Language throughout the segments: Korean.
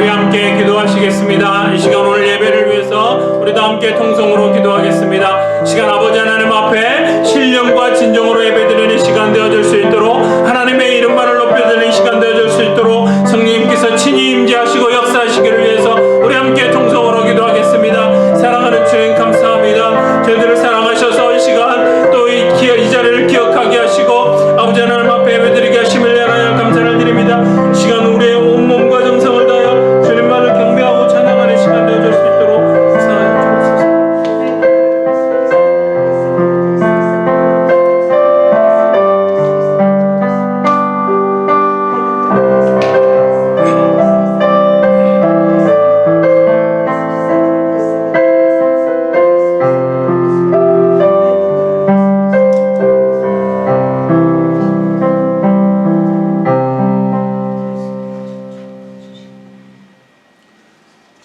우리 함께 기도하시겠습니다. 이 시간 오늘 예배를 위해서 우리도 함께 통성으로 기도하겠습니다. 시간 아버지 하나님 앞에 신령과 진정으로 예배드리는 시간 되어줄 수 있도록, 하나님의 이름만을 높여드리는 시간 되어줄 수 있도록 성령님께서 친히 임재하시고 역사하시기를 위해서 우리 함께 통성으로 기도하겠습니다. 사랑하는 주님 감사합니다. 저희들을 사랑하셔서 이 시간 또 이 자리를 기억하게 하시고 아버지 하나님 앞에 예배드리게 하심을 하나님 감사를 드립니다. 이 시간 우리의 온몸과 정성을 다하여 주님만을 경배하고 찬양하는 시간 되어줄 수 있도록 역사하여 주옵소서.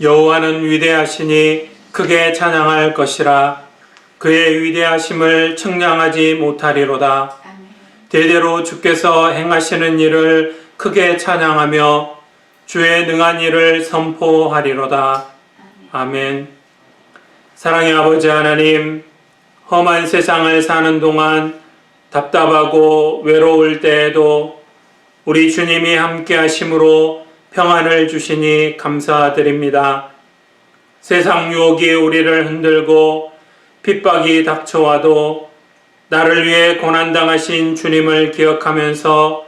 여호와는 위대하시니 크게 찬양할 것이라. 그의 위대하심을 청량하지 못하리로다. 대대로 주께서 행하시는 일을 크게 찬양하며 주의 능한 일을 선포하리로다. 아멘. 사랑의 아버지 하나님, 험한 세상을 사는 동안 답답하고 외로울 때에도 우리 주님이 함께 하심으로 평안을 주시니 감사드립니다. 세상 유혹이 우리를 흔들고 핍박이 닥쳐와도 나를 위해 고난당하신 주님을 기억하면서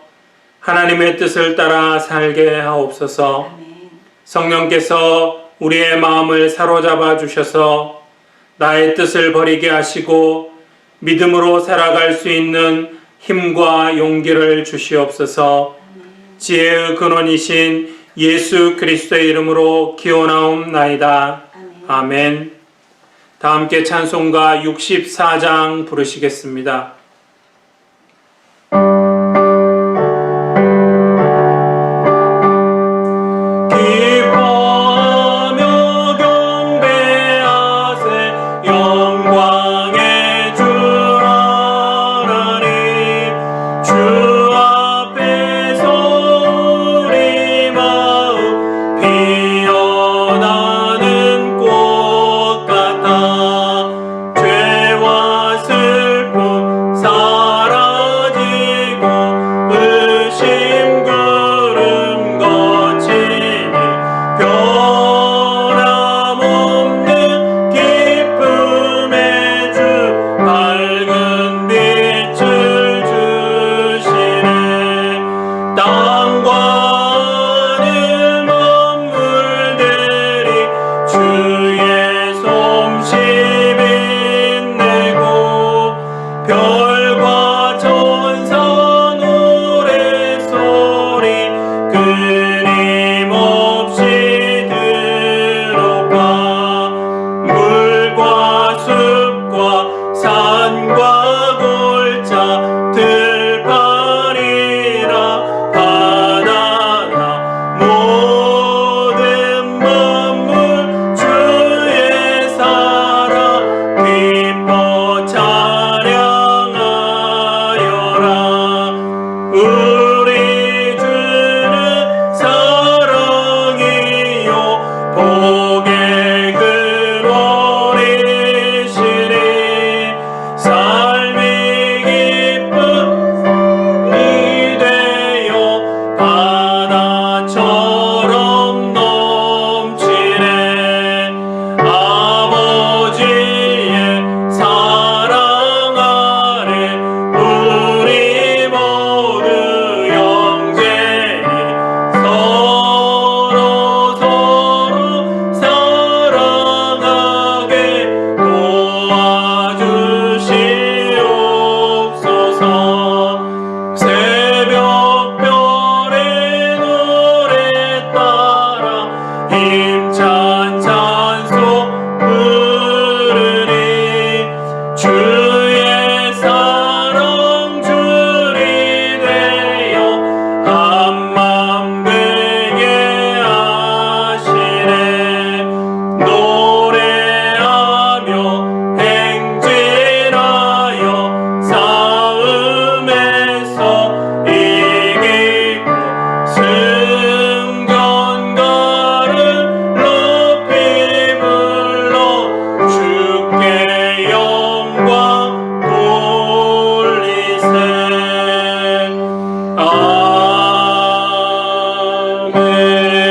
하나님의 뜻을 따라 살게 하옵소서. 성령께서 우리의 마음을 사로잡아 주셔서 나의 뜻을 버리게 하시고 믿음으로 살아갈 수 있는 힘과 용기를 주시옵소서. 지혜의 근원이신 예수 그리스도의 이름으로 기원하옵나이다. 아멘. 다 함께 찬송가 64장 부르시겠습니다. 산과 골짜 들판이라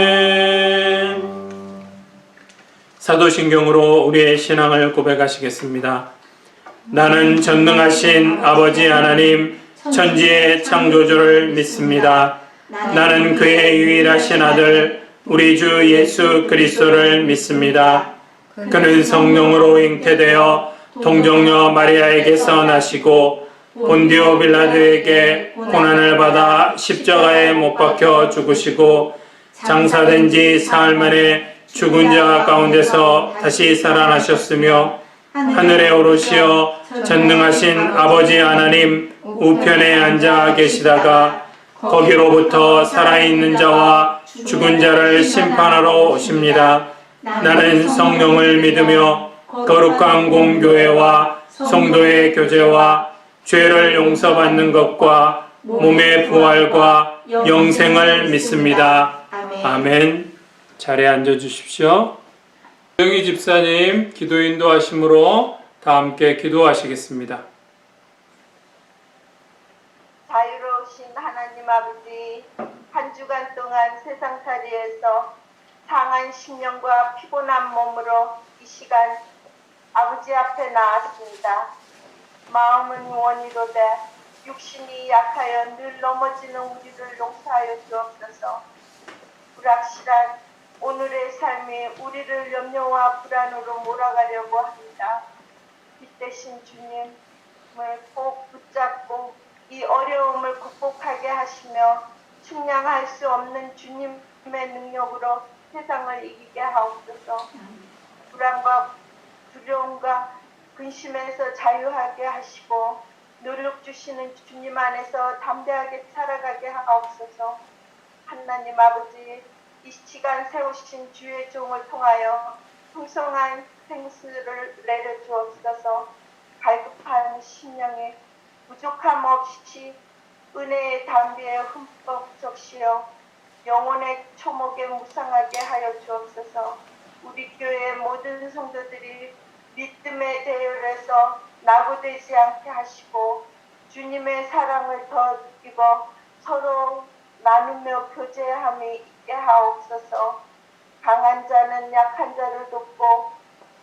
아멘. 사도신경으로 우리의 신앙을 고백하시겠습니다. 나는 전능하신 아버지 하나님 천지의 창조주를 믿습니다. 나는 그의 유일하신 아들 우리 주 예수 그리스도를 믿습니다. 그는 성령으로 잉태되어 동정녀 마리아에게서 나시고 본디오 빌라도에게 고난을 받아 십자가에 못 박혀 죽으시고 장사된 지 사흘 만에 죽은 자 가운데서 다시 살아나셨으며 하늘에 오르시어 전능하신 아버지 하나님 우편에 앉아 계시다가 거기로부터 살아있는 자와 죽은 자를 심판하러 오십니다. 나는 성령을 믿으며 거룩한 공교회와 성도의 교제와 죄를 용서받는 것과 몸의 부활과 영생을 믿습니다. 아멘. 자리에 앉아주십시오. 정희 집사님 기도 인도하심으로 다 함께 기도하시겠습니다. 자유로우신 하나님 아버지, 한 주간 동안 세상살이에서 상한 심령과 피곤한 몸으로 이 시간 아버지 앞에 나왔습니다. 마음은 원이로되 육신이 약하여 늘 넘어지는 우리를 용서하여 주옵소서. 불확실한 오늘의 삶이 우리를 염려와 불안으로 몰아가려고 합니다. 빛대신 주님을 꼭 붙잡고 이 어려움을 극복하게 하시며 측량할 수 없는 주님의 능력으로 세상을 이기게 하옵소서. 불안과 두려움과 근심에서 자유하게 하시고 노력 주시는 주님 안에서 담대하게 살아가게 하옵소서. 하나님 아버지, 이 시간 세우신 주의 종을 통하여 풍성한 생수를 내려주옵소서. 갈급한 심령에 부족함 없이 은혜의 담비에 흠뻑 적시어 영혼의 초목에 무상하게 하여 주옵소서. 우리 교회의 모든 성도들이 믿음의 대열에서 낙오되지 않게 하시고 주님의 사랑을 더 느끼고 서로 나누며 교제함이 있게 하옵소서. 강한 자는 약한 자를 돕고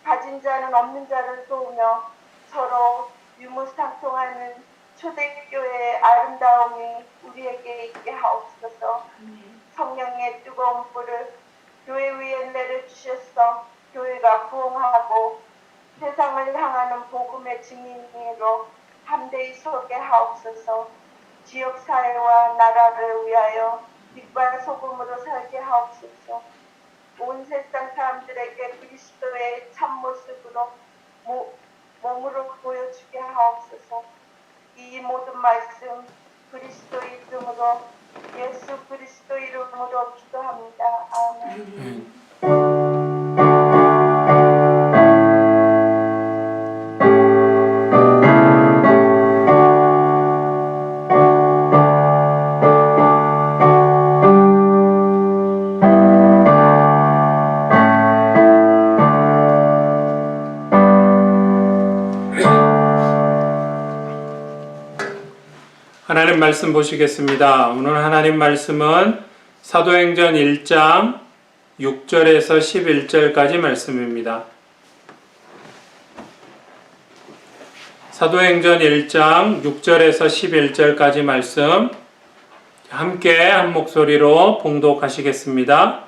가진 자는 없는 자를 도우며 서로 유무상통하는 초대교회의 아름다움이 우리에게 있게 하옵소서. 성령의 뜨거운 불을 교회 위에 내려주셔서 교회가 부흥하고 세상을 향하는 복음의 증인으로 담대히 서게 하옵소서. 지역사회와 나라를 위하여 빛과 소금으로 살게 하옵소서. 온 세상 사람들에게 그리스도의 참모습으로 몸으로 보여주게 하옵소서. 이 모든 말씀 그리스도 이름으로 예수 그리스도 이름으로 기도합니다. 아멘. 하나님 말씀 보시겠습니다. 오늘 하나님 말씀은 사도행전 1장 6절에서 11절까지 말씀입니다. 사도행전 1장 6절에서 11절까지 말씀 함께 한 목소리로 봉독하시겠습니다.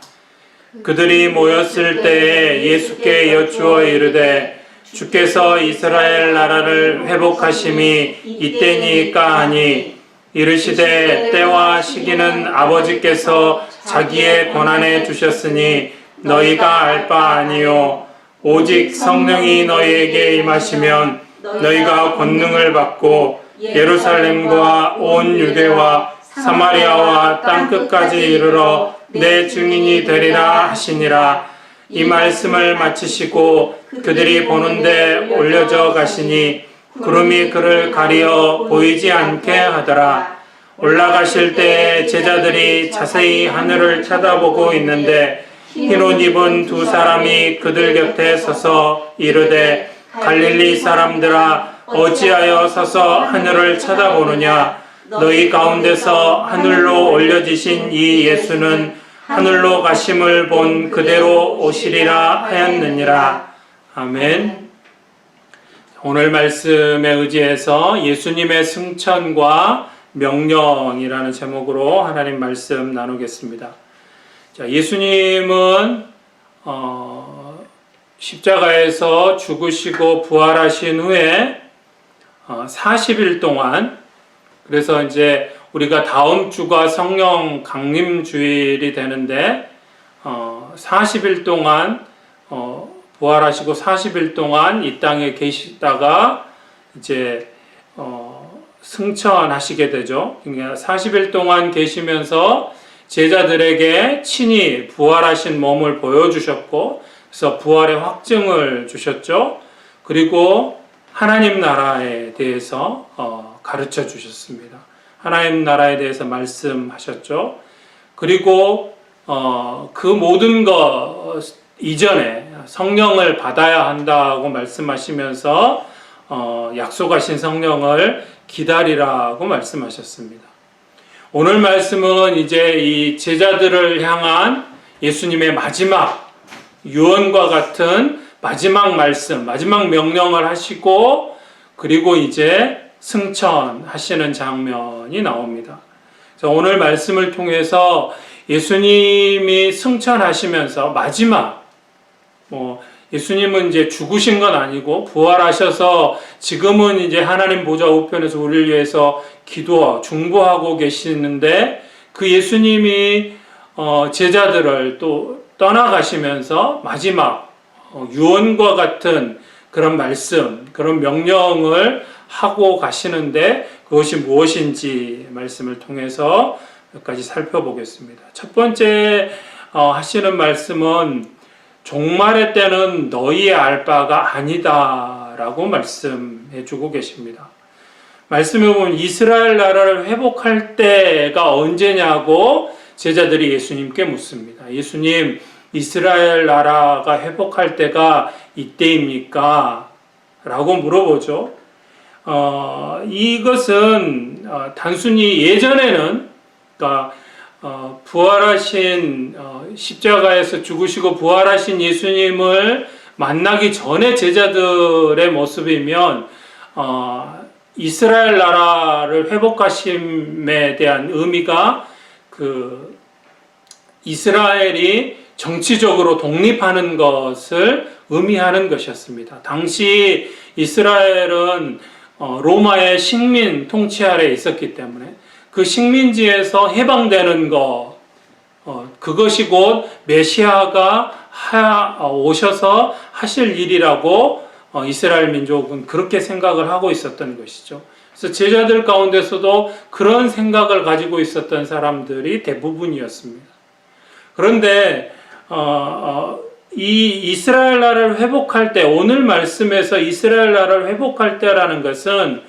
그들이 모였을 때에 예수께 여쭈어 이르되 주께서 이스라엘 나라를 회복하심이 이때니까 하니 이르시되 때와 시기는 아버지께서 자기의 권한에 주셨으니 너희가 알 바 아니요 오직 성령이 너희에게 임하시면 너희가 권능을 받고 예루살렘과 온 유대와 사마리아와 땅끝까지 이르러 내 증인이 되리라 하시니라. 이 말씀을 마치시고 그들이 보는데 올려져 가시니 구름이 그를 가리어 보이지 않게 하더라. 올라가실 때에 제자들이 자세히 하늘을 쳐다보고 있는데 흰옷 입은 두 사람이 그들 곁에 서서 이르되 갈릴리 사람들아 어찌하여 서서 하늘을 쳐다보느냐. 너희 가운데서 하늘로 올려지신 이 예수는 하늘로 가심을 본 그대로 오시리라 하였느니라. 아멘. 오늘 말씀에 의지해서 예수님의 승천과 명령이라는 제목으로 하나님 말씀 나누겠습니다. 자, 예수님은 십자가에서 죽으시고 부활하신 후에 40일 동안, 그래서 이제 우리가 다음 주가 성령 강림 주일이 되는데 40일 동안 부활하시고 40일 동안 이 땅에 계시다가 이제 승천하시게 되죠. 그러니까 40일 동안 계시면서 제자들에게 친히 부활하신 몸을 보여주셨고, 그래서 부활의 확증을 주셨죠. 그리고 하나님 나라에 대해서 가르쳐 주셨습니다. 하나님 나라에 대해서 말씀하셨죠. 그리고 그 모든 것 이전에 성령을 받아야 한다고 말씀하시면서 약속하신 성령을 기다리라고 말씀하셨습니다. 오늘 말씀은 이제 이 제자들을 향한 예수님의 마지막 유언과 같은 마지막 말씀, 마지막 명령을 하시고, 그리고 이제 승천하시는 장면이 나옵니다. 그래서 오늘 말씀을 통해서 예수님이 승천하시면서 마지막, 예수님은 이제 죽으신 건 아니고 부활하셔서 지금은 이제 하나님 보좌 우편에서 우리를 위해서 중보하고 계시는데, 그 예수님이 제자들을 또 떠나가시면서 마지막 유언과 같은 그런 말씀, 그런 명령을 하고 가시는데 그것이 무엇인지 말씀을 통해서 몇 가지 살펴보겠습니다. 첫 번째 하시는 말씀은 종말의 때는 너희의 알 바가 아니다 라고 말씀해 주고 계십니다. 말씀해 보면 이스라엘 나라를 회복할 때가 언제냐고 제자들이 예수님께 묻습니다. 예수님, 이스라엘 나라가 회복할 때가 이때입니까? 라고 물어보죠. 이것은 단순히 예전에는, 그러니까 부활하신 십자가에서 죽으시고 부활하신 예수님을 만나기 전에 제자들의 모습이면 이스라엘 나라를 회복하심에 대한 의미가 그 이스라엘이 정치적으로 독립하는 것을 의미하는 것이었습니다. 당시 이스라엘은 로마의 식민 통치 아래 있었기 때문에 그 식민지에서 해방되는 것, 그것이 곧 메시아가 오셔서 하실 일이라고 이스라엘 민족은 그렇게 생각을 하고 있었던 것이죠. 그래서 제자들 가운데서도 그런 생각을 가지고 있었던 사람들이 대부분이었습니다. 그런데 이 이스라엘 나라를 회복할 때, 오늘 말씀에서 이스라엘 나라를 회복할 때라는 것은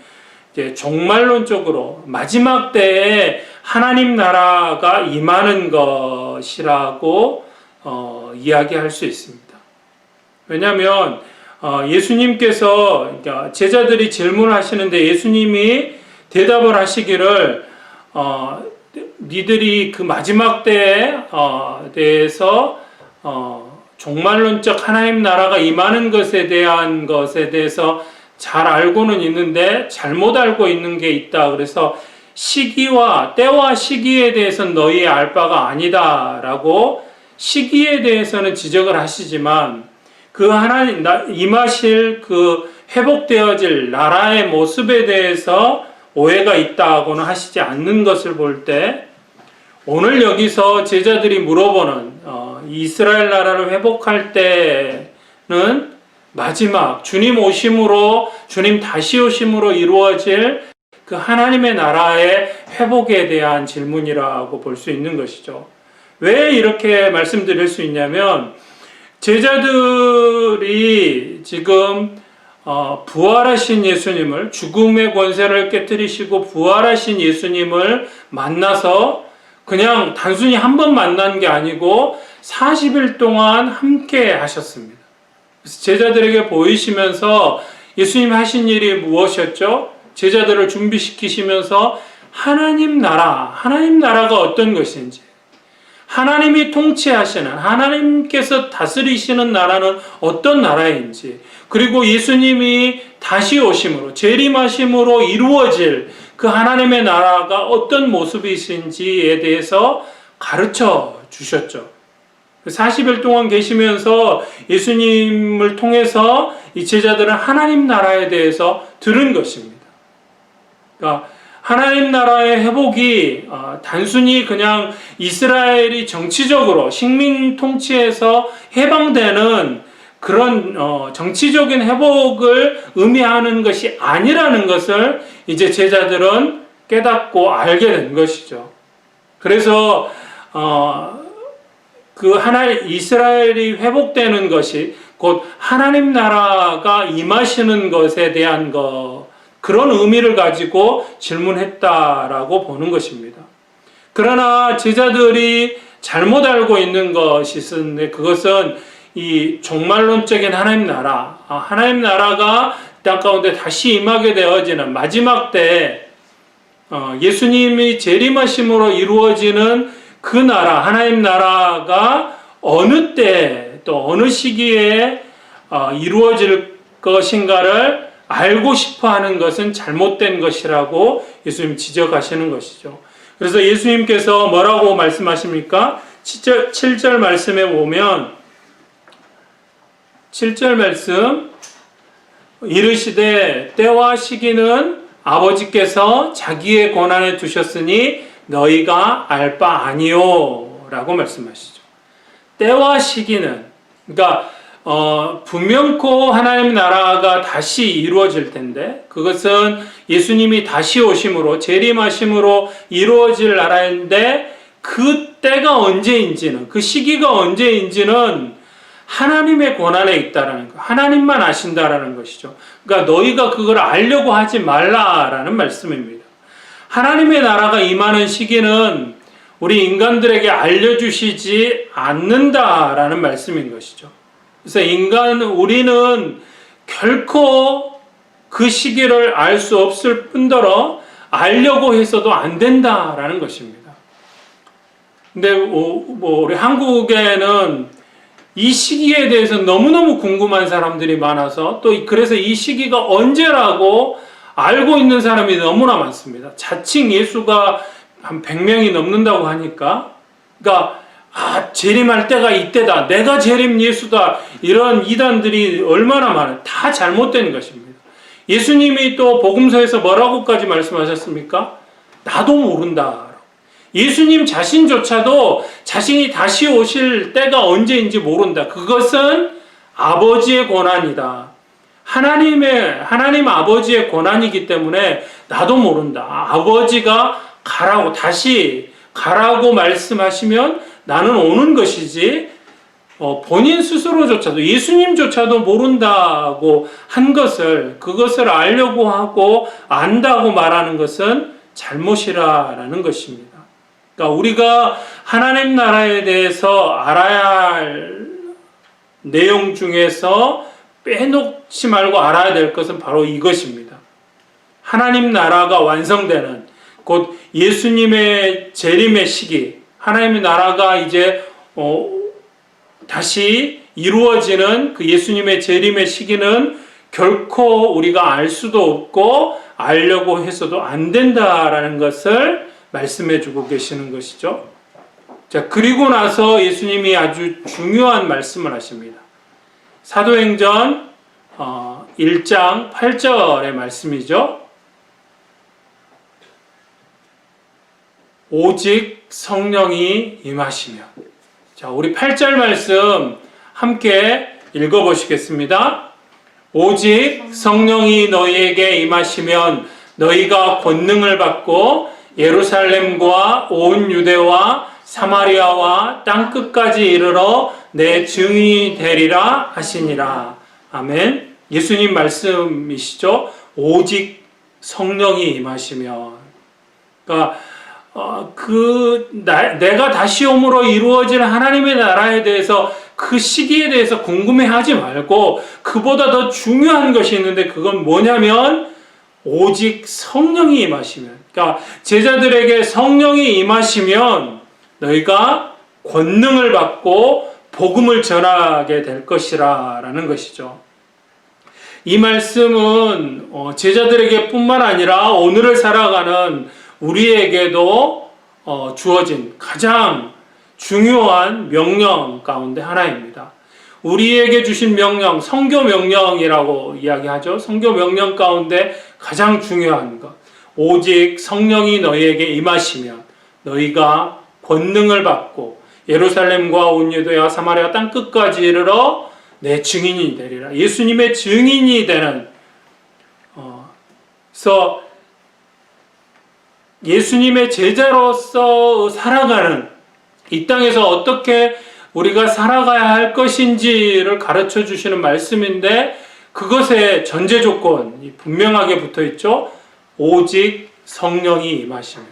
이제 종말론적으로 마지막 때에 하나님 나라가 임하는 것이라고 이야기할 수 있습니다. 왜냐하면 예수님께서, 그러니까 제자들이 질문을 하시는데 예수님이 대답을 하시기를 니들이 그 마지막 때에 대해서 종말론적 하나님 나라가 임하는 것에 대해서 잘 알고는 있는데 잘못 알고 있는 게 있다. 그래서 때와 시기에 대해서는 너희의 알 바가 아니다라고 시기에 대해서는 지적을 하시지만 그 하나님 임하실 그 회복되어질 나라의 모습에 대해서 오해가 있다고는 하시지 않는 것을 볼 때, 오늘 여기서 제자들이 물어보는 이스라엘 나라를 회복할 때는 마지막 주님 다시 오심으로 이루어질 그 하나님의 나라의 회복에 대한 질문이라고 볼 수 있는 것이죠. 왜 이렇게 말씀드릴 수 있냐면, 제자들이 지금 부활하신 예수님을, 죽음의 권세를 깨뜨리시고 부활하신 예수님을 만나서 그냥 단순히 한 번 만난 게 아니고 40일 동안 함께 하셨습니다. 그래서 제자들에게 보이시면서 예수님 하신 일이 무엇이었죠? 제자들을 준비시키시면서 하나님 나라가 어떤 것인지, 하나님이 통치하시는, 하나님께서 다스리시는 나라는 어떤 나라인지, 그리고 예수님이 다시 오심으로, 재림하심으로 이루어질 그 하나님의 나라가 어떤 모습이신지에 대해서 가르쳐 주셨죠. 40일 동안 계시면서 예수님을 통해서 이 제자들은 하나님 나라에 대해서 들은 것입니다. 그러니까 하나님 나라의 회복이 단순히 그냥 이스라엘이 정치적으로 식민 통치에서 해방되는 그런 정치적인 회복을 의미하는 것이 아니라는 것을 이제 제자들은 깨닫고 알게 된 것이죠. 그래서 이스라엘이 회복되는 것이 곧 하나님 나라가 임하시는 것에 대한 그런 의미를 가지고 질문했다라고 보는 것입니다. 그러나 제자들이 잘못 알고 있는 것이 있었는데, 그것은 이 종말론적인 하나님 나라가 땅 가운데 다시 임하게 되어지는 마지막 때 예수님이 재림하심으로 이루어지는 그 나라, 하나님 나라가 어느 때 또 어느 시기에 이루어질 것인가를 알고 싶어 하는 것은 잘못된 것이라고 예수님 지적하시는 것이죠. 그래서 예수님께서 뭐라고 말씀하십니까? 7절 말씀에 보면 7절 말씀, 이르시되 때와 시기는 아버지께서 자기의 권한에 두셨으니 너희가 알 바 아니요 라고 말씀하시죠. 때와 시기는, 그러니까 분명코 하나님 나라가 다시 이루어질 텐데, 그것은 예수님이 다시 오심으로, 재림하심으로 이루어질 나라인데, 그 때가 언제인지는, 그 시기가 언제인지는 하나님의 권한에 있다라는 거, 하나님만 아신다라는 것이죠. 그러니까 너희가 그걸 알려고 하지 말라라는 말씀입니다. 하나님의 나라가 임하는 시기는 우리 인간들에게 알려주시지 않는다라는 말씀인 것이죠. 그래서 우리는 결코 그 시기를 알 수 없을 뿐더러 알려고 해서도 안 된다라는 것입니다. 근데 우리 한국에는 이 시기에 대해서 너무너무 궁금한 사람들이 많아서, 또 그래서 이 시기가 언제라고 알고 있는 사람이 너무나 많습니다. 자칭 예수가 한 100명이 넘는다고 하니까, 그러니까 재림할 때가 이때다, 내가 재림 예수다, 이런 이단들이 얼마나 많아요. 다 잘못된 것입니다. 예수님이 또 복음서에서 뭐라고까지 말씀하셨습니까? 나도 모른다. 예수님 자신조차도 자신이 다시 오실 때가 언제인지 모른다. 그것은 아버지의 권한이다. 하나님 아버지의 권한이기 때문에 나도 모른다. 아버지가 다시 가라고 말씀하시면 나는 오는 것이지, 본인 스스로조차도, 예수님조차도 모른다고 한 그것을 알려고 하고 안다고 말하는 것은 잘못이라는 것입니다. 그러니까 우리가 하나님 나라에 대해서 알아야 할 내용 중에서 빼놓지 말고 알아야 될 것은 바로 이것입니다. 하나님 나라가 완성되는, 곧 예수님의 재림의 시기, 하나님의 나라가 이제 다시 이루어지는 그 예수님의 재림의 시기는 결코 우리가 알 수도 없고 알려고 해서도 안 된다라는 것을 말씀해 주고 계시는 것이죠. 자, 그리고 나서 예수님이 아주 중요한 말씀을 하십니다. 사도행전 1장 8절의 말씀이죠. 오직 성령이 임하시면. 자, 우리 8절 말씀 함께 읽어보시겠습니다. 오직 성령이 너희에게 임하시면 너희가 권능을 받고 예루살렘과 온 유대와 사마리아와 땅끝까지 이르러 내 증인이 되리라 하시니라. 아멘. 예수님 말씀이시죠. 오직 성령이 임하시면. 그러니까 내가 다시 오므로 이루어질 하나님의 나라에 대해서, 그 시기에 대해서 궁금해하지 말고, 그보다 더 중요한 것이 있는데, 그건 뭐냐면 오직 성령이 임하시면, 그러니까 제자들에게 성령이 임하시면 너희가 권능을 받고 복음을 전하게 될 것이라 라는 것이죠. 이 말씀은 제자들에게 뿐만 아니라 오늘을 살아가는 우리에게도 주어진 가장 중요한 명령 가운데 하나입니다. 우리에게 주신 명령, 성교 명령이라고 이야기하죠. 성교 명령 가운데 가장 중요한 것, 오직 성령이 너희에게 임하시면 너희가 권능을 받고 예루살렘과 온 유대와 사마리아 땅 끝까지 이르러 내 증인이 되리라. 예수님의 증인이 되는, 그래서 예수님의 제자로서 살아가는, 이 땅에서 어떻게 우리가 살아가야 할 것인지를 가르쳐 주시는 말씀인데, 그것의 전제 조건이 분명하게 붙어 있죠. 오직 성령이 임하시면.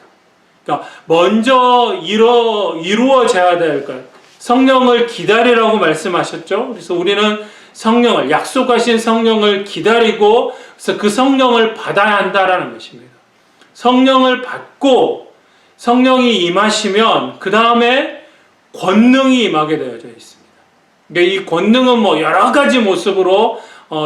그러니까 먼저 이루어져야 될 것, 성령을 기다리라고 말씀하셨죠. 그래서 우리는 성령을, 약속하신 성령을 기다리고, 그래서 그 성령을 받아야 한다라는 것입니다. 성령을 받고 성령이 임하시면 그 다음에 권능이 임하게 되어져 있습니다. 그러니까 이 권능은 뭐 여러 가지 모습으로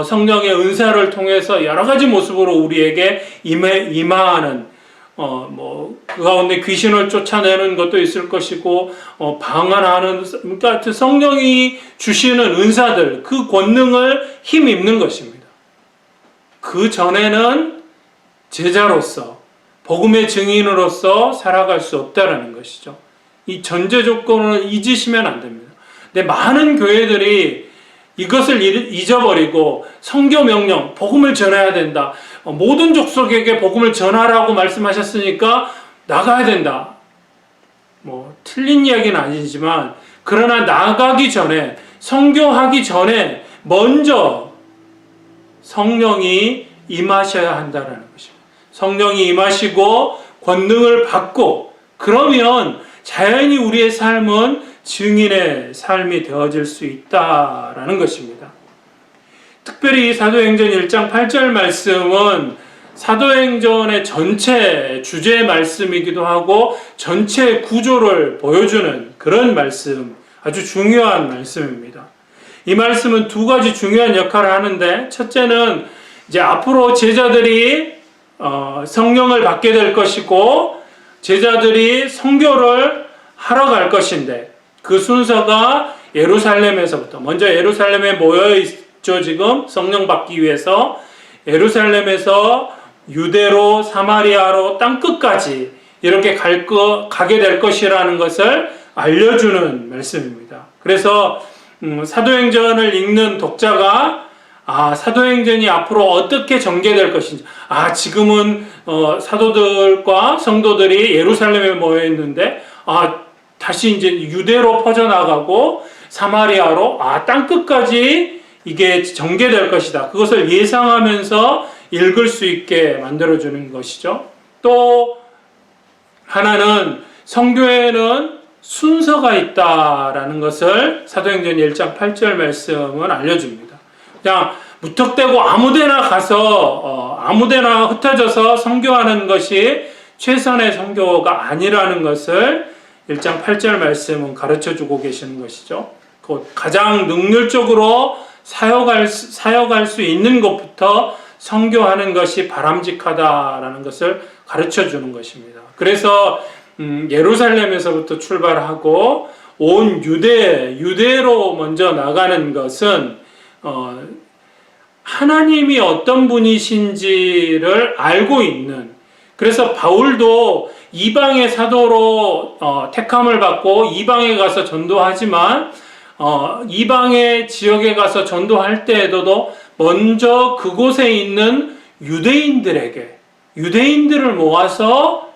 성령의 은사를 통해서 여러 가지 모습으로 우리에게 임하는, 그 가운데 귀신을 쫓아내는 것도 있을 것이고, 방언하는, 그러니까 성령이 주시는 은사들, 그 권능을 힘입는 것입니다. 그 전에는 제자로서, 복음의 증인으로서 살아갈 수 없다라는 것이죠. 이 전제 조건을 잊으시면 안 됩니다. 근데 많은 교회들이 이것을 잊어버리고 성교 명령, 복음을 전해야 된다. 모든 족속에게 복음을 전하라고 말씀하셨으니까 나가야 된다. 틀린 이야기는 아니지만, 그러나 나가기 전에, 성교하기 전에 먼저 성령이 임하셔야 한다는 것입니다. 성령이 임하시고 권능을 받고, 그러면 자연히 우리의 삶은 증인의 삶이 되어질 수 있다라는 것입니다. 특별히 사도행전 1장 8절 말씀은 사도행전의 전체 주제 말씀이기도 하고 전체 구조를 보여주는 그런 말씀, 아주 중요한 말씀입니다. 이 말씀은 두 가지 중요한 역할을 하는데, 첫째는 이제 앞으로 제자들이 성령을 받게 될 것이고 제자들이 선교를 하러 갈 것인데, 그 순서가 예루살렘에서부터, 먼저 예루살렘에 모여 있죠. 지금 성령 받기 위해서 예루살렘에서 유대로 사마리아로 땅끝까지 이렇게 가게 될 것이라는 것을 알려주는 말씀입니다. 그래서 사도행전을 읽는 독자가 사도행전이 앞으로 어떻게 전개될 것인지, 지금은 사도들과 성도들이 예루살렘에 모여 있는데 다시 이제 유대로 퍼져나가고 사마리아로 땅끝까지 이게 전개될 것이다. 그것을 예상하면서 읽을 수 있게 만들어주는 것이죠. 또 하나는 성교에는 순서가 있다라는 것을 사도행전 1장 8절 말씀은 알려줍니다. 그냥 무턱대고 아무데나 가서 아무데나 흩어져서 선교하는 것이 최선의 선교가 아니라는 것을 1장 8절 말씀은 가르쳐주고 계시는 것이죠. 가장 능률적으로 사역할 수 있는 것부터 선교하는 것이 바람직하다라는 것을 가르쳐주는 것입니다. 그래서 예루살렘에서부터 출발하고 온 유대로 먼저 나가는 것은 하나님이 어떤 분이신지를 알고 있는, 그래서 바울도 이방의 사도로 택함을 받고 이방에 가서 전도하지만 이방의 지역에 가서 전도할 때에도 먼저 그곳에 있는 유대인들을 모아서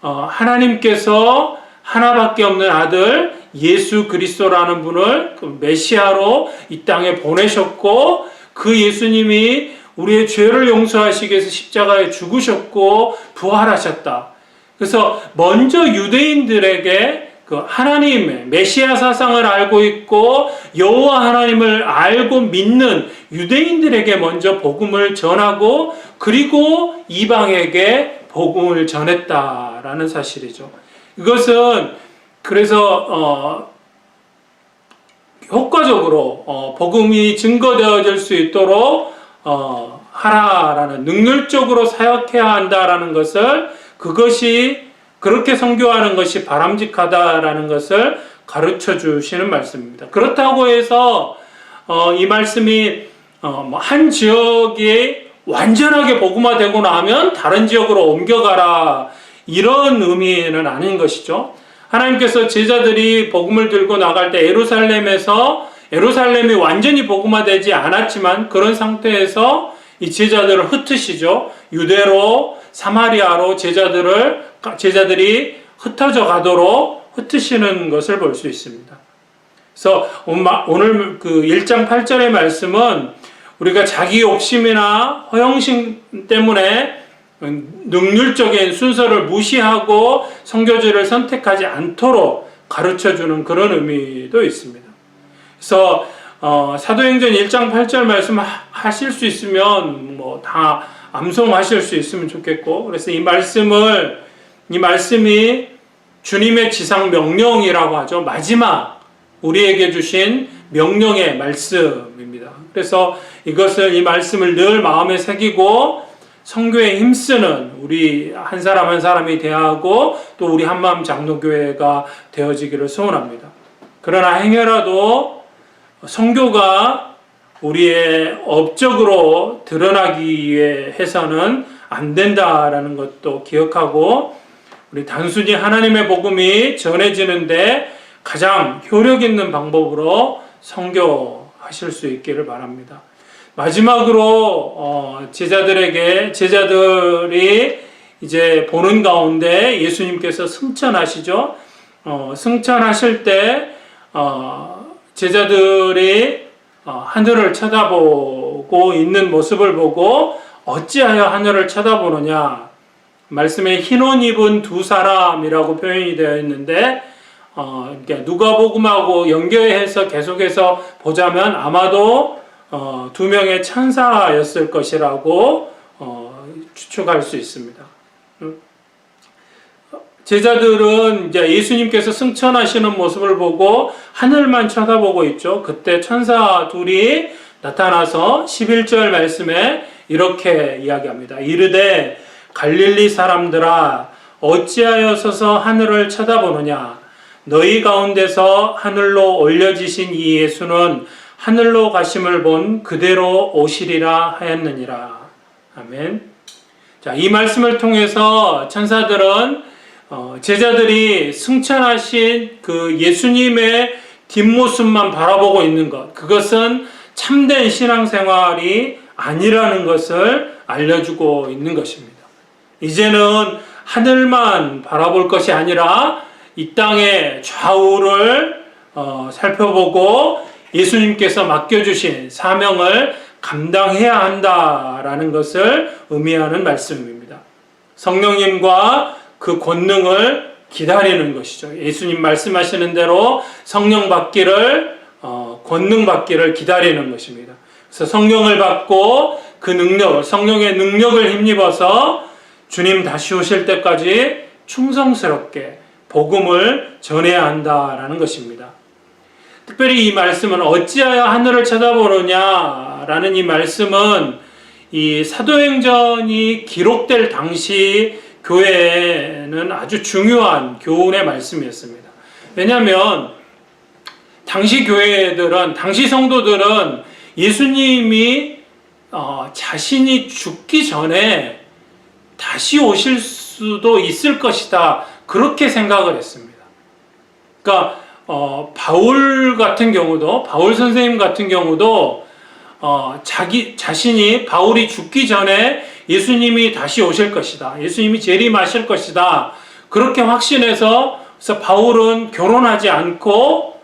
하나님께서 하나밖에 없는 아들 예수 그리스도라는 분을 메시아로 이 땅에 보내셨고, 그 예수님이 우리의 죄를 용서하시기 위해서 십자가에 죽으셨고 부활하셨다. 그래서 먼저 유대인들에게 그 하나님의 메시아 사상을 알고 있고 여호와 하나님을 알고 믿는 유대인들에게 먼저 복음을 전하고 그리고 이방에게 복음을 전했다라는 사실이죠. 이것은 그래서 효과적으로 복음이 증거되어질 수 있도록 하라라는, 능률적으로 사역해야 한다라는 것을, 그것이 그렇게 선교하는 것이 바람직하다라는 것을 가르쳐 주시는 말씀입니다. 그렇다고 해서 이 말씀이 한 지역이 완전하게 복음화되고 나면 다른 지역으로 옮겨가라, 이런 의미는 아닌 것이죠. 하나님께서 제자들이 복음을 들고 나갈 때 예루살렘이 완전히 복음화되지 않았지만 그런 상태에서 이 제자들을 흩으시죠. 유대로 사마리아로 제자들이 흩어져 가도록 흩으시는 것을 볼 수 있습니다. 그래서 오늘 그 1장 8절의 말씀은 우리가 자기 욕심이나 허영심 때문에 능률적인 순서를 무시하고 선교지를 선택하지 않도록 가르쳐주는 그런 의미도 있습니다. 그래서 사도행전 1장 8절 말씀 하실 수 있으면 다 암송하실 수 있으면 좋겠고, 그래서 이 말씀이 주님의 지상 명령이라고 하죠. 마지막 우리에게 주신 명령의 말씀입니다. 그래서 이 말씀을 늘 마음에 새기고 선교에 힘쓰는 우리 한 사람 한 사람이 되어하고 또 우리 한마음 장로교회가 되어지기를 소원합니다. 그러나 행여라도 선교가 우리의 업적으로 드러나기 위해 해서는 안 된다라는 것도 기억하고, 우리 단순히 하나님의 복음이 전해지는데 가장 효력 있는 방법으로 선교하실 수 있기를 바랍니다. 마지막으로 제자들이 이제 보는 가운데 예수님께서 승천하시죠. 승천하실 때 제자들이 하늘을 쳐다보고 있는 모습을 보고 어찌하여 하늘을 쳐다보느냐, 말씀에 흰 옷 입은 두 사람이라고 표현이 되어 있는데 누가복음하고 연결해서 계속해서 보자면 아마도 두 명의 천사였을 것이라고 추측할 수 있습니다. 제자들은 이제 예수님께서 승천하시는 모습을 보고 하늘만 쳐다보고 있죠. 그때 천사 둘이 나타나서 11절 말씀에 이렇게 이야기합니다. 이르되 갈릴리 사람들아 어찌하여 서서 하늘을 쳐다보느냐, 너희 가운데서 하늘로 올려지신 이 예수는 하늘로 가심을 본 그대로 오시리라 하였느니라. 아멘. 자, 이 말씀을 통해서 천사들은 제자들이 승천하신 그 예수님의 뒷모습만 바라보고 있는 것, 그것은 참된 신앙생활이 아니라는 것을 알려주고 있는 것입니다. 이제는 하늘만 바라볼 것이 아니라 이 땅의 좌우를 살펴보고 예수님께서 맡겨주신 사명을 감당해야 한다라는 것을 의미하는 말씀입니다. 성령님과 그 권능을 기다리는 것이죠. 예수님 말씀하시는 대로 성령 받기를, 권능 받기를 기다리는 것입니다. 그래서 성령을 받고 그 능력을, 성령의 능력을 힘입어서 주님 다시 오실 때까지 충성스럽게 복음을 전해야 한다라는 것입니다. 특별히 이 말씀은 어찌하여 하늘을 쳐다보느냐라는 이 말씀은 이 사도행전이 기록될 당시 교회에는 아주 중요한 교훈의 말씀이었습니다. 왜냐하면 당시 교회들은, 당시 성도들은 예수님이 자신이 죽기 전에 다시 오실 수도 있을 것이다, 그렇게 생각을 했습니다. 그러니까 바울 같은 경우도, 바울 선생님 같은 경우도 자신이 바울이 죽기 전에 예수님이 다시 오실 것이다, 예수님이 재림하실 것이다, 그렇게 확신해서, 그래서 바울은 결혼하지 않고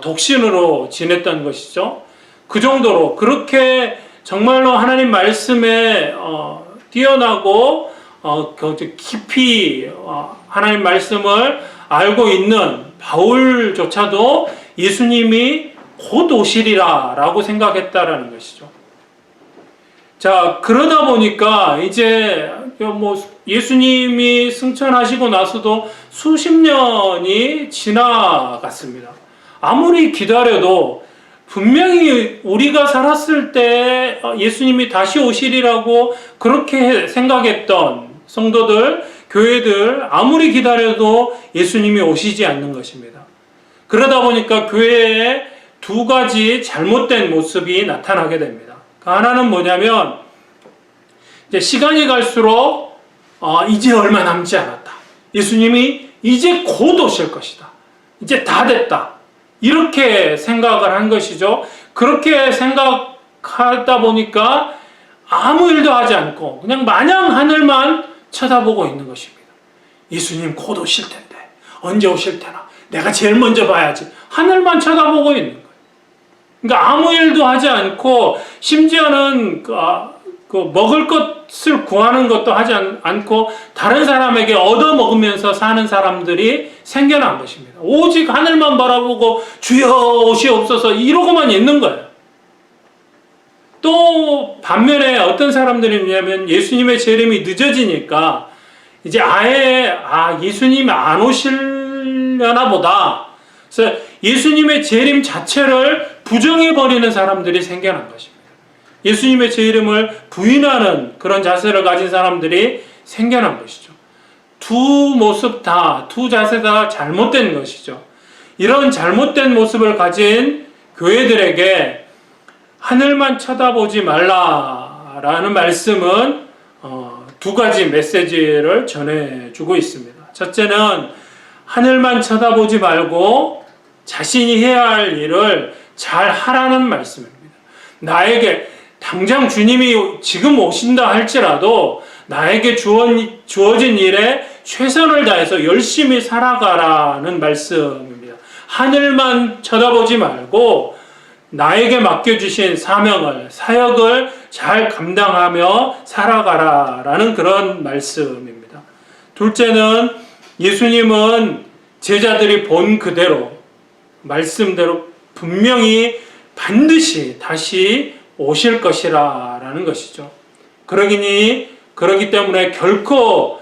독신으로 지냈던 것이죠. 그 정도로 그렇게 정말로 하나님 말씀에 뛰어나고 깊이 하나님 말씀을 알고 있는 바울조차도 예수님이 곧 오시리라 라고 생각했다라는 것이죠. 자, 그러다 보니까 이제 예수님이 승천하시고 나서도 수십 년이 지나갔습니다. 아무리 기다려도 분명히 우리가 살았을 때 예수님이 다시 오시리라고 그렇게 생각했던 성도들, 교회들 아무리 기다려도 예수님이 오시지 않는 것입니다. 그러다 보니까 교회에 두 가지 잘못된 모습이 나타나게 됩니다. 하나는 뭐냐면 이제 시간이 갈수록 이제 얼마 남지 않았다. 예수님이 이제 곧 오실 것이다. 이제 다 됐다. 이렇게 생각을 한 것이죠. 그렇게 생각하다 보니까 아무 일도 하지 않고 그냥 마냥 하늘만 쳐다보고 있는 것입니다. 예수님 곧 오실 텐데 언제 오실 테나 내가 제일 먼저 봐야지. 하늘만 쳐다보고 있는 거예요. 그러니까 아무 일도 하지 않고 심지어는 먹을 것을 구하는 것도 하지 않고 다른 사람에게 얻어먹으면서 사는 사람들이 생겨난 것입니다. 오직 하늘만 바라보고 주여 오시옵소서 이러고만 있는 거예요. 또 반면에 어떤 사람들이 있냐면 예수님의 재림이 늦어지니까 이제 아예 예수님이 안 오시려나 보다. 그래서 예수님의 재림 자체를 부정해버리는 사람들이 생겨난 것입니다. 예수님의 재림을 부인하는 그런 자세를 가진 사람들이 생겨난 것이죠. 두 자세 다 잘못된 것이죠. 이런 잘못된 모습을 가진 교회들에게 하늘만 쳐다보지 말라라는 말씀은 두 가지 메시지를 전해주고 있습니다. 첫째는 하늘만 쳐다보지 말고 자신이 해야 할 일을 잘 하라는 말씀입니다. 나에게 당장 주님이 지금 오신다 할지라도 나에게 주어진 일에 최선을 다해서 열심히 살아가라는 말씀입니다. 하늘만 쳐다보지 말고 나에게 맡겨주신 사역을 잘 감당하며 살아가라라는 그런 말씀입니다. 둘째는 예수님은 제자들이 본 그대로 말씀대로 분명히 반드시 다시 오실 것이라는 것이죠. 그러기 때문에 결코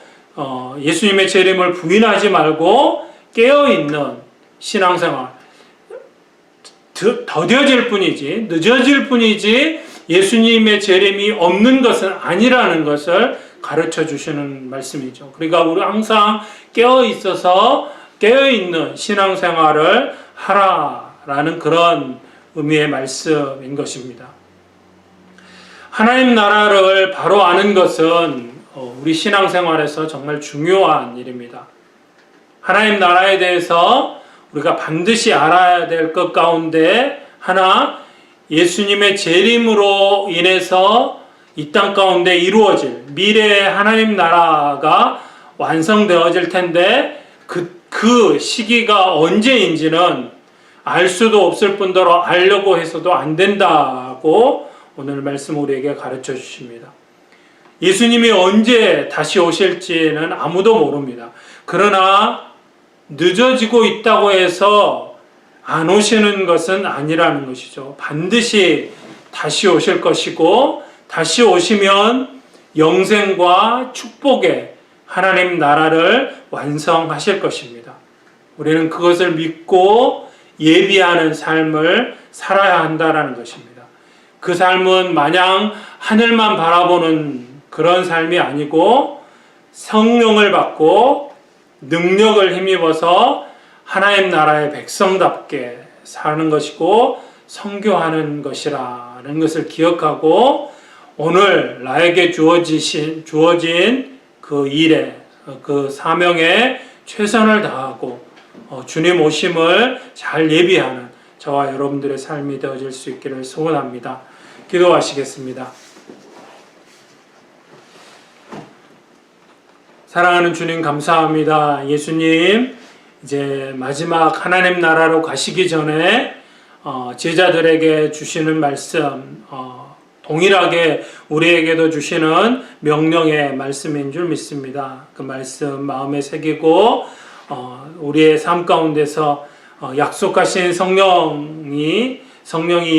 예수님의 재림을 부인하지 말고 깨어있는 신앙생활, 더뎌질 뿐이지 늦어질 뿐이지 예수님의 재림이 없는 것은 아니라는 것을 가르쳐 주시는 말씀이죠. 그러니까 우리 항상 깨어있는 신앙생활을 하라라는 그런 의미의 말씀인 것입니다. 하나님 나라를 바로 아는 것은 우리 신앙생활에서 정말 중요한 일입니다. 하나님 나라에 대해서 우리가 반드시 알아야 될 것 가운데 하나, 예수님의 재림으로 인해서 이 땅 가운데 이루어질 미래의 하나님 나라가 완성되어질 텐데 그 시기가 언제인지는 알 수도 없을 뿐더러 알려고 해서도 안 된다고 오늘 말씀 우리에게 가르쳐 주십니다. 예수님이 언제 다시 오실지는 아무도 모릅니다. 그러나 늦어지고 있다고 해서 안 오시는 것은 아니라는 것이죠. 반드시 다시 오실 것이고 다시 오시면 영생과 축복의 하나님 나라를 완성하실 것입니다. 우리는 그것을 믿고 예비하는 삶을 살아야 한다는 것입니다. 그 삶은 마냥 하늘만 바라보는 그런 삶이 아니고 성령을 받고 능력을 힘입어서 하나님 나라의 백성답게 사는 것이고 선교하는 것이라는 것을 기억하고 오늘 나에게 주어진 그 일에 그 사명에 최선을 다하고 주님 오심을 잘 예비하는 저와 여러분들의 삶이 되어질 수 있기를 소원합니다. 기도하시겠습니다. 사랑하는 주님 감사합니다. 예수님 이제 마지막 하나님 나라로 가시기 전에 제자들에게 주시는 말씀 동일하게 우리에게도 주시는 명령의 말씀인 줄 믿습니다. 그 말씀 마음에 새기고 우리의 삶 가운데서 약속하신 성령이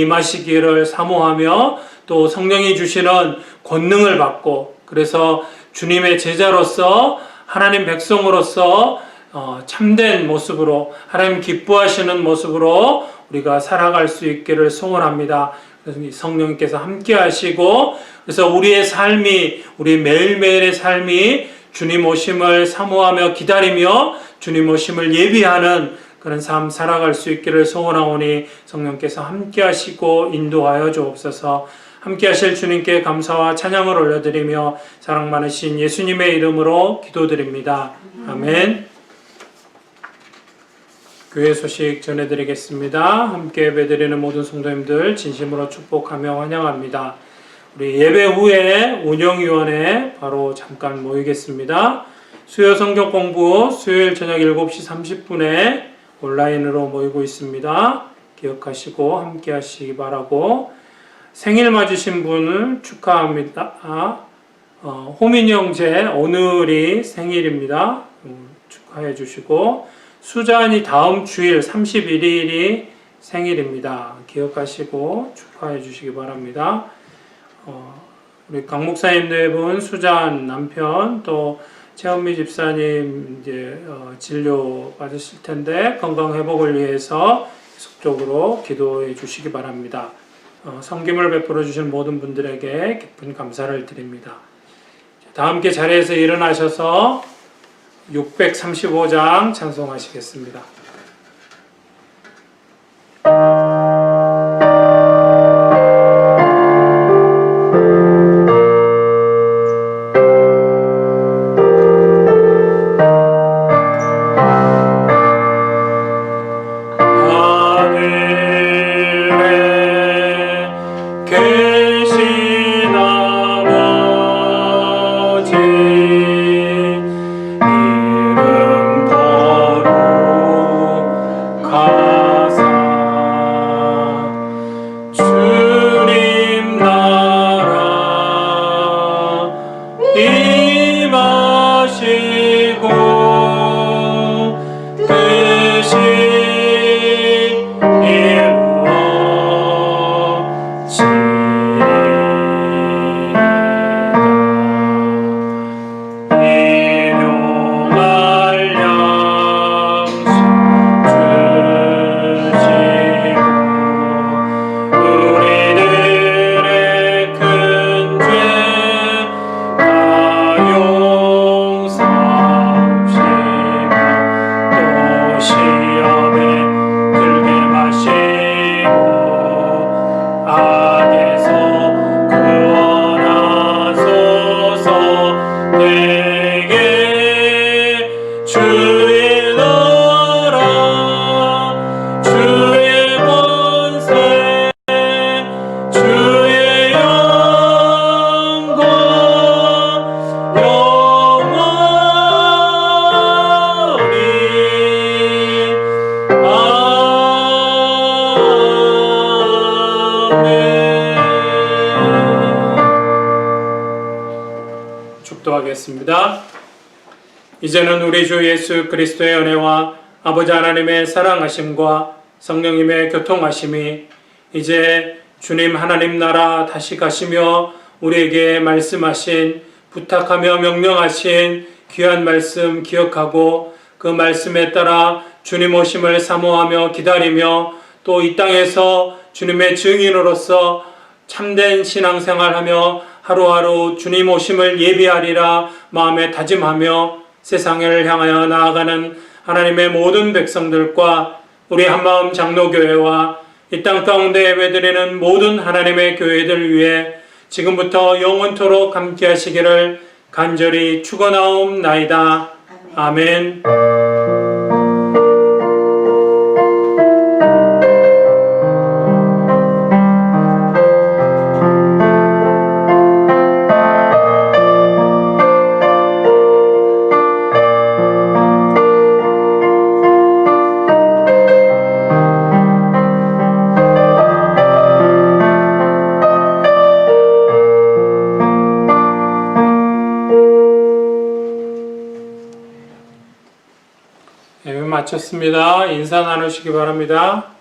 임하시기를 사모하며 또 성령이 주시는 권능을 받고 그래서 주님의 제자로서 하나님 백성으로서 참된 모습으로 하나님 기뻐하시는 모습으로 우리가 살아갈 수 있기를 소원합니다. 그래서 성령님께서 함께 하시고 그래서 우리의 삶이 우리 매일매일의 삶이 주님 오심을 사모하며 기다리며 주님 오심을 예비하는 그런 삶 살아갈 수 있기를 소원하오니 성령께서 함께 하시고 인도하여 주옵소서. 함께 하실 주님께 감사와 찬양을 올려드리며 사랑 많으신 예수님의 이름으로 기도드립니다. 아멘. 교회 소식 전해드리겠습니다. 함께 예배드리는 모든 성도님들 진심으로 축복하며 환영합니다. 우리 예배 후에 운영위원회 바로 잠깐 모이겠습니다. 수요 성경 공부 수요일 저녁 7시 30분에 온라인으로 모이고 있습니다. 기억하시고 함께 하시기 바라고 생일 맞으신 분을 축하합니다. 호민이 형제 오늘이 생일입니다. 축하해 주시고 수잔이 다음 주일 31일이 생일입니다. 기억하시고 축하해 주시기 바랍니다. 우리 강 목사님 네 분, 수잔 남편 또 최은미 집사님 이제 진료 받으실 텐데 건강 회복을 위해서 계속적으로 기도해 주시기 바랍니다. 성김을 베풀어 주신 모든 분들에게 깊은 감사를 드립니다. 다 함께 자리에서 일어나셔서 635장 찬송하시겠습니다. 축도하겠습니다. 이제는 우리 주 예수 그리스도의 은혜와 아버지 하나님의 사랑하심과 성령님의 교통하심이 이제 주님 하나님 나라 다시 가시며 우리에게 말씀하신 부탁하며 명령하신 귀한 말씀 기억하고 그 말씀에 따라 주님 오심을 사모하며 기다리며 또 이 땅에서 주님의 증인으로서 참된 신앙생활하며 하루하루 주님 오심을 예비하리라 마음에 다짐하며 세상을 향하여 나아가는 하나님의 모든 백성들과 우리 한마음 장로교회와 이 땅 가운데 예배드리는 모든 하나님의 교회들 위해 지금부터 영원토록 함께 하시기를 간절히 축원하옵나이다. 아멘. 마쳤습니다. 인사 나누시기 바랍니다.